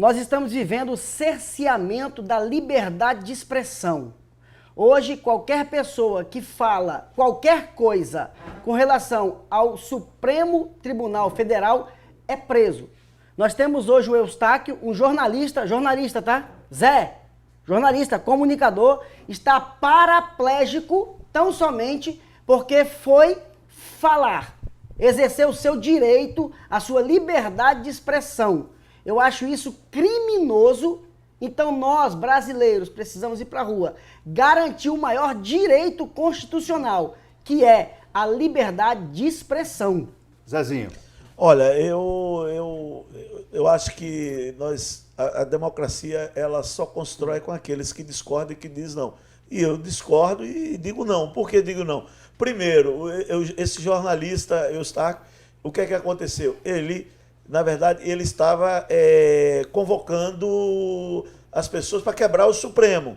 Nós estamos vivendo o cerceamento da liberdade de expressão. Hoje, qualquer pessoa que fala qualquer coisa com relação ao Supremo Tribunal Federal é preso. Nós temos hoje o Eustáquio, um jornalista, tá? Zé, jornalista, comunicador, está paraplégico tão somente porque foi falar, exercer o seu direito, a sua liberdade de expressão. Eu acho isso criminoso. Então nós, brasileiros, precisamos ir para a rua, garantir o maior direito constitucional, que é a liberdade de expressão. Zezinho. Olha, eu acho que a democracia ela só constrói com aqueles que discordam e que dizem não. E eu discordo e digo não. Por que digo não? Primeiro, esse jornalista, Eustáquio, o que é que aconteceu? Na verdade, ele estava convocando as pessoas para quebrar o Supremo.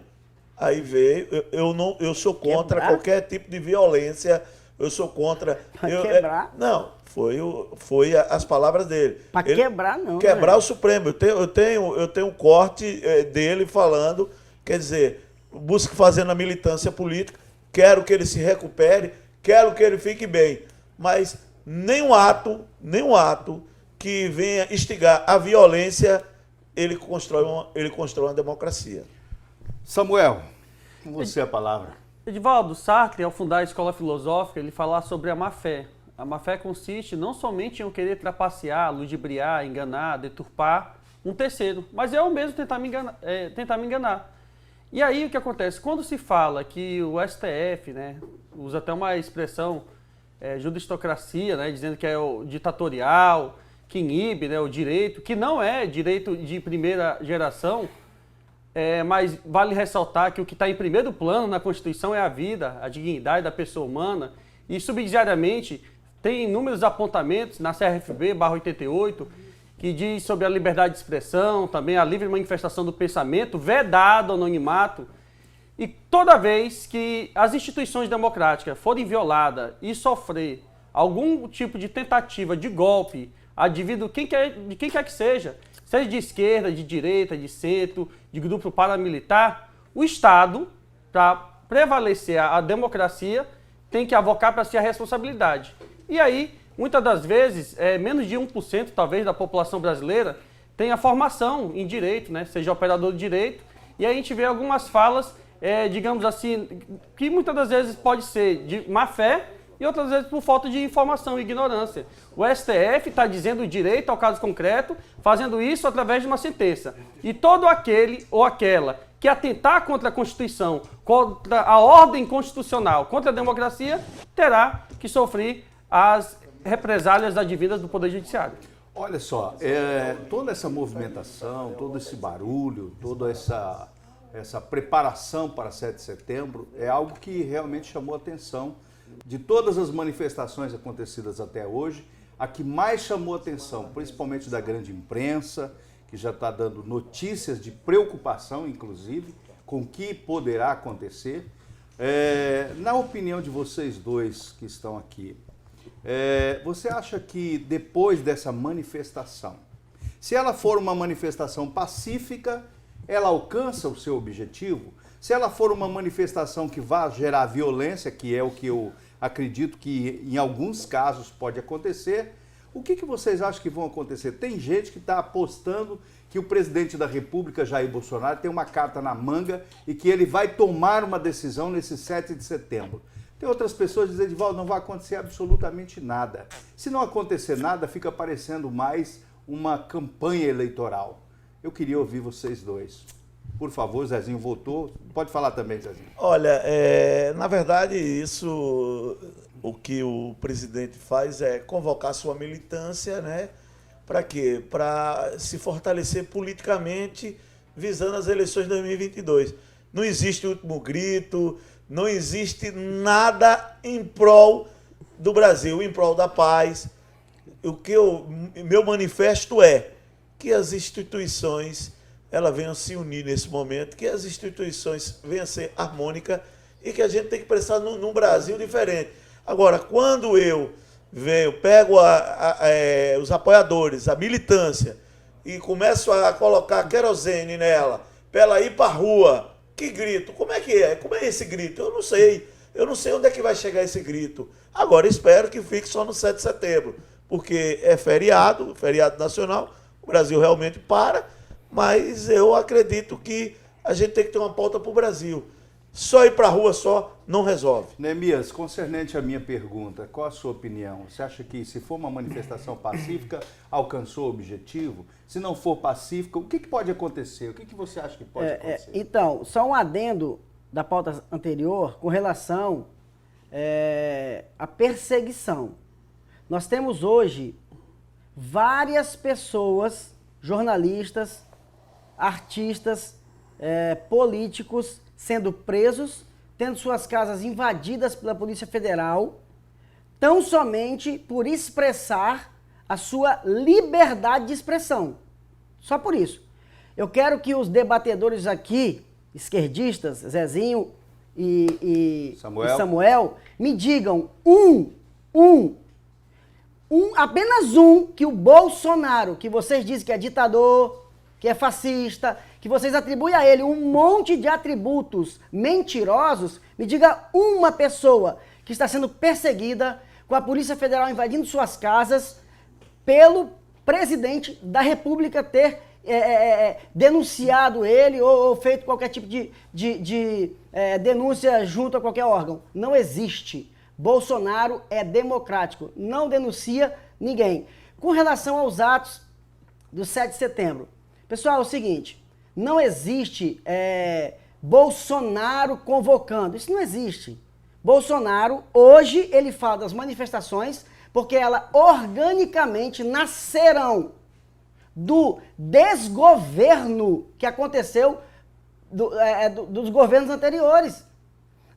Aí veio, eu sou contra qualquer tipo de violência, eu sou contra... Quebrar? Não, foi as palavras dele. Para quebrar, não. Quebrar o Supremo. Eu tenho um corte dele falando, quer dizer, busco fazer na militância política, quero que ele se recupere, quero que ele fique bem, mas nenhum ato que venha instigar a violência, ele constrói uma democracia. Samuel, com você a palavra. Edivaldo, Sartre, ao fundar a escola filosófica, ele fala sobre a má-fé. A má-fé consiste não somente em eu querer trapacear, ludibriar, enganar, deturpar um terceiro, mas é eu mesmo tentar me enganar. E aí o que acontece? Quando se fala que o STF, né, usa até uma expressão judicitocracia, né, dizendo que é o ditatorial, que inibe, né, o direito, que não é direito de primeira geração, mas vale ressaltar que o que está em primeiro plano na Constituição é a vida, a dignidade da pessoa humana, e subsidiariamente tem inúmeros apontamentos na CRFB/88, que diz sobre a liberdade de expressão, também a livre manifestação do pensamento, vedado ao anonimato. E toda vez que as instituições democráticas forem violadas e sofrer algum tipo de tentativa de golpe, de quem quer que seja de esquerda, de direita, de centro, de grupo paramilitar, o Estado, para prevalecer a democracia, tem que avocar para si a responsabilidade. E aí, muitas das vezes, menos de 1% talvez da população brasileira tem a formação em direito, né? Seja operador de direito, e aí a gente vê algumas falas, digamos assim, que muitas das vezes pode ser de má fé, e outras vezes por falta de informação e ignorância. O STF está dizendo o direito ao caso concreto, fazendo isso através de uma sentença. E todo aquele ou aquela que atentar contra a Constituição, contra a ordem constitucional, contra a democracia, terá que sofrer as represálias advindas do Poder Judiciário. Olha só, toda essa movimentação, todo esse barulho, toda essa preparação para 7 de setembro é algo que realmente chamou a atenção de todas as manifestações acontecidas até hoje. A que mais chamou a atenção, principalmente da grande imprensa, que já está dando notícias de preocupação, inclusive, com o que poderá acontecer. Na opinião de vocês dois que estão aqui, você acha que depois dessa manifestação, se ela for uma manifestação pacífica, ela alcança o seu objetivo? Se ela for uma manifestação que vá gerar violência, que é o que eu acredito que em alguns casos pode acontecer, o que vocês acham que vão acontecer? Tem gente que está apostando que o presidente da República, Jair Bolsonaro, tem uma carta na manga e que ele vai tomar uma decisão nesse 7 de setembro. Tem outras pessoas dizendo, Edivaldo, não vai acontecer absolutamente nada. Se não acontecer nada, fica parecendo mais uma campanha eleitoral. Eu queria ouvir vocês dois. Por favor, Zezinho voltou. Pode falar também, Zezinho. Olha, na verdade, o que o presidente faz é convocar sua militância, né? Para quê? Para se fortalecer politicamente visando as eleições de 2022. Não existe último grito, não existe nada em prol do Brasil, em prol da paz. Meu manifesto é que as instituições venham se unir nesse momento, que as instituições venham a ser harmônicas e que a gente tem que pensar num Brasil diferente. Agora, quando eu pego os apoiadores, a militância, e começo a colocar querosene nela, para ela ir para a rua, que grito? Como é que é? Como é esse grito? Eu não sei. Eu não sei onde é que vai chegar esse grito. Agora, espero que fique só no 7 de setembro, porque é feriado nacional, o Brasil realmente para, mas eu acredito que a gente tem que ter uma pauta para o Brasil. Só ir para a rua só não resolve. Neemias, concernente à minha pergunta, qual a sua opinião? Você acha que se for uma manifestação pacífica, alcançou o objetivo? Se não for pacífica, o que pode acontecer? O que você acha que pode acontecer? Então, só um adendo da pauta anterior com relação à perseguição. Nós temos hoje várias pessoas, jornalistas, artistas, políticos, sendo presos, tendo suas casas invadidas pela Polícia Federal, tão somente por expressar a sua liberdade de expressão. Só por isso. Eu quero que os debatedores aqui, esquerdistas, Zezinho e Samuel, me digam apenas um, que o Bolsonaro, que vocês dizem que é ditador, que é fascista, que vocês atribuem a ele um monte de atributos mentirosos, me diga uma pessoa que está sendo perseguida com a Polícia Federal invadindo suas casas pelo presidente da República ter denunciado ele ou feito qualquer tipo de denúncia junto a qualquer órgão. Não existe. Bolsonaro é democrático, não denuncia ninguém. Com relação aos atos do 7 de setembro, pessoal, é o seguinte, não existe Bolsonaro convocando, isso não existe. Bolsonaro, hoje, ele fala das manifestações porque elas organicamente nascerão do desgoverno que aconteceu dos governos anteriores.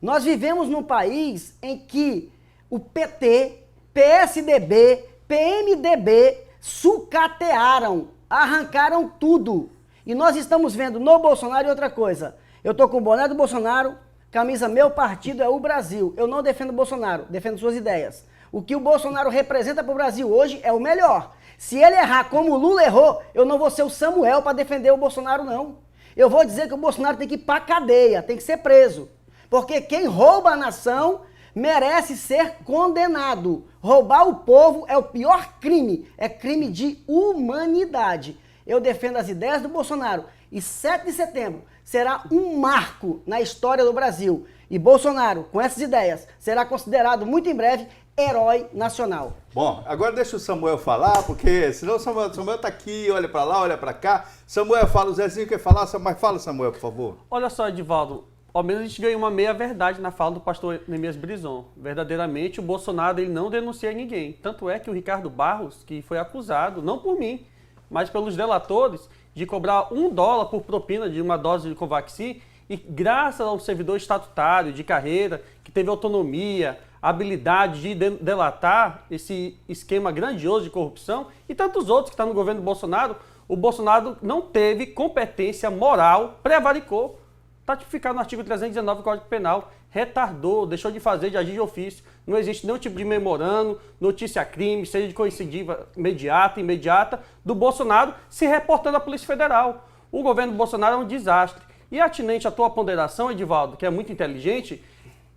Nós vivemos num país em que o PT, PSDB, PMDB sucatearam, arrancaram tudo. E nós estamos vendo no Bolsonaro e outra coisa. Eu estou com o boné do Bolsonaro, camisa meu partido é o Brasil. Eu não defendo o Bolsonaro, defendo suas ideias. O que o Bolsonaro representa para o Brasil hoje é o melhor. Se ele errar como o Lula errou, eu não vou ser o Samuel para defender o Bolsonaro, não. Eu vou dizer que o Bolsonaro tem que ir para a cadeia, tem que ser preso. Porque quem rouba a nação merece ser condenado. Roubar o povo é o pior crime, é crime de humanidade. Eu defendo as ideias do Bolsonaro e 7 de setembro será um marco na história do Brasil. E Bolsonaro, com essas ideias, será considerado muito em breve herói nacional. Bom, agora deixa o Samuel falar, porque senão o Samuel tá aqui, olha para lá, olha para cá. Samuel fala, o Zezinho quer falar, mas fala, Samuel, por favor. Olha só, Edivaldo, ao menos a gente ganhou uma meia-verdade na fala do pastor Neemias Brison. Verdadeiramente, o Bolsonaro ele não denuncia ninguém. Tanto é que o Ricardo Barros, que foi acusado, não por mim, mas pelos delatores, de cobrar $1 por propina de uma dose de Covaxin, e graças ao servidor estatutário de carreira, que teve autonomia, habilidade de delatar esse esquema grandioso de corrupção, e tantos outros que estão no governo do Bolsonaro, o Bolsonaro não teve competência moral, prevaricou. Está tipificado no artigo 319 do Código Penal, retardou, deixou de fazer, de agir de ofício. Não existe nenhum tipo de memorando, notícia-crime, seja de coincidiva imediata, do Bolsonaro se reportando à Polícia Federal. O governo do Bolsonaro é um desastre. E atinente à tua ponderação, Edivaldo, que é muito inteligente,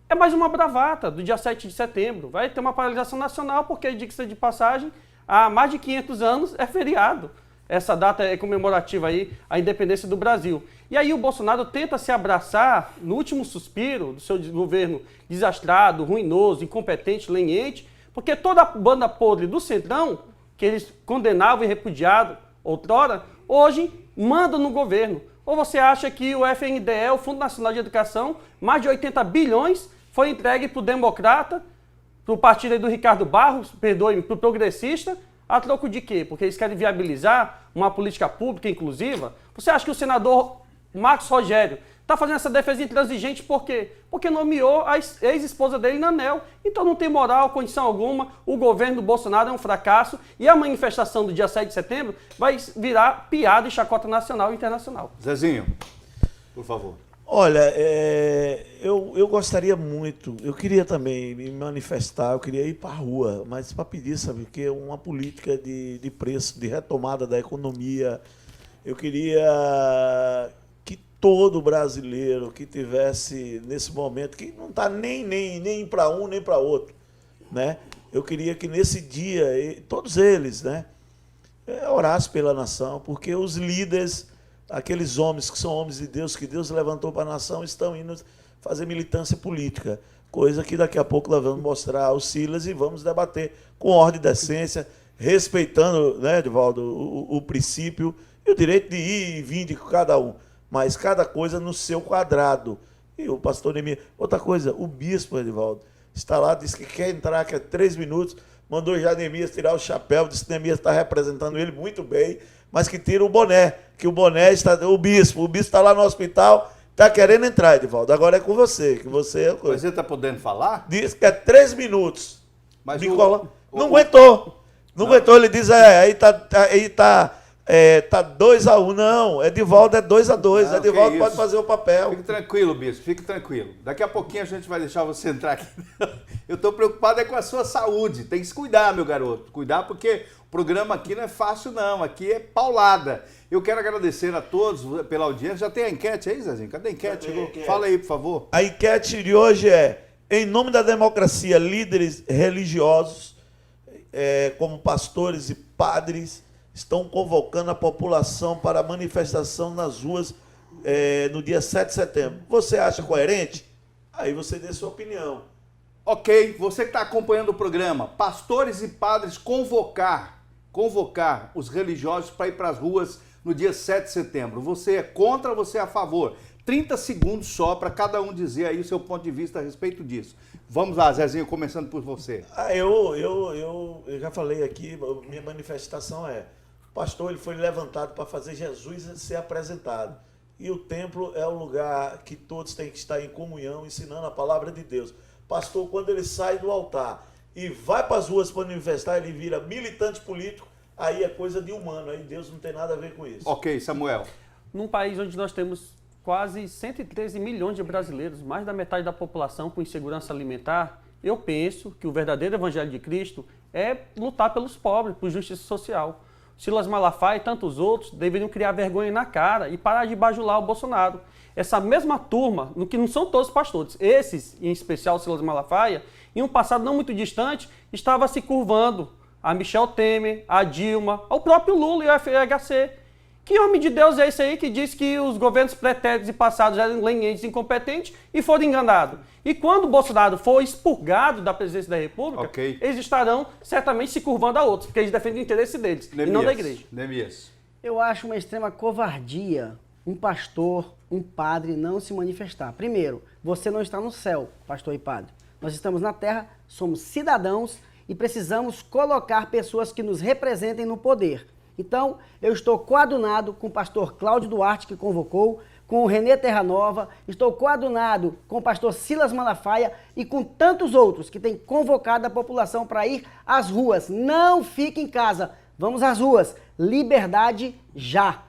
é mais uma bravata do dia 7 de setembro. Vai ter uma paralisação nacional, porque, diga-se de passagem, há mais de 500 anos é feriado. Essa data é comemorativa aí, a independência do Brasil. E aí o Bolsonaro tenta se abraçar no último suspiro do seu governo desastrado, ruinoso, incompetente, leniente, porque toda a banda podre do Centrão, que eles condenavam e repudiavam outrora, hoje manda no governo. Ou você acha que o FNDE, o Fundo Nacional de Educação, mais de 80 bilhões, foi entregue para o democrata, para o partido aí do Ricardo Barros, perdoe-me, para o progressista, a troco de quê? Porque eles querem viabilizar uma política pública inclusiva? Você acha que o senador Marcos Rogério está fazendo essa defesa intransigente por quê? Porque nomeou a ex-esposa dele na ANEEL. Então não tem moral, condição alguma, o governo do Bolsonaro é um fracasso e a manifestação do dia 7 de setembro vai virar piada e chacota nacional e internacional. Zezinho, por favor. Olha, eu gostaria muito, eu queria também me manifestar, eu queria ir para a rua, mas para pedir, sabe, que é uma política de preço, de retomada da economia. Eu queria que todo brasileiro que tivesse nesse momento, que não está nem para um nem para outro, né? Eu queria que nesse dia, todos eles, né, orassem pela nação, porque os líderes, aqueles homens que são homens de Deus, que Deus levantou para a nação, estão indo fazer militância política, coisa que daqui a pouco nós vamos mostrar aos Silas e vamos debater com ordem e decência, respeitando, né, Edivaldo, o princípio e o direito de ir e vir de cada um, mas cada coisa no seu quadrado. E o pastor Neemias, outra coisa, o bispo, Edivaldo, está lá, disse que quer entrar, quer 3 minutos, mandou já Neemias tirar o chapéu, disse que Neemias está representando ele muito bem, mas que tira o boné, que o boné está... O bispo está lá no hospital, está querendo entrar, Edivaldo. Agora é com você, que você é coisa. Mas você está podendo falar? Diz que é 3 minutos. Mas não aguentou. Não aguentou, ele diz, aí tá 2-1. Não, Edivaldo é 2-2. Edivaldo pode fazer o papel. Fique tranquilo, bispo, fique tranquilo. Daqui a pouquinho a gente vai deixar você entrar aqui. Eu estou preocupado com a sua saúde. Tem que se cuidar, meu garoto. Cuidar porque o programa aqui não é fácil, não. Aqui é paulada. Eu quero agradecer a todos pela audiência. Já tem a enquete aí, Zezinho? Cadê a enquete? Fala aí, por favor. A enquete de hoje é: em nome da democracia, líderes religiosos, como pastores e padres, estão convocando a população para a manifestação nas ruas no dia 7 de setembro. Você acha coerente? Aí você dê sua opinião. Ok, você que está acompanhando o programa, pastores e padres convocar os religiosos para ir para as ruas no dia 7 de setembro. Você é contra ou você é a favor? 30 segundos só para cada um dizer aí o seu ponto de vista a respeito disso. Vamos lá, Zezinho, começando por você. Eu já falei aqui, minha manifestação o pastor ele foi levantado para fazer Jesus ser apresentado. E o templo é o lugar que todos têm que estar em comunhão, ensinando a palavra de Deus. Pastor, quando ele sai do altar e vai para as ruas para manifestar, ele vira militante político, aí é coisa de humano, aí Deus não tem nada a ver com isso. Ok, Samuel. Num país onde nós temos quase 113 milhões de brasileiros, mais da metade da população com insegurança alimentar, eu penso que o verdadeiro evangelho de Cristo é lutar pelos pobres, por justiça social. Silas Malafaia e tantos outros deveriam criar vergonha na cara e parar de bajular o Bolsonaro. Essa mesma turma, no que não são todos pastores, esses, em especial Silas Malafaia, em um passado não muito distante, estava se curvando a Michel Temer, a Dilma, ao próprio Lula e ao FHC. Que homem de Deus é esse aí que diz que os governos pretéritos e passados eram lenientes, incompetentes e foram enganados? E quando o Bolsonaro for expurgado da presidência da República, eles estarão certamente se curvando a outros, porque eles defendem o interesse deles e não da igreja. Neemias. Eu acho uma extrema covardia um pastor, um padre não se manifestar. Primeiro, você não está no céu, pastor e padre. Nós estamos na terra, somos cidadãos e precisamos colocar pessoas que nos representem no poder. Então, eu estou coadunado com o pastor Cláudio Duarte, que convocou, com o Renê Terranova, estou coadunado com o pastor Silas Malafaia e com tantos outros que têm convocado a população para ir às ruas. Não fique em casa, vamos às ruas. Liberdade já!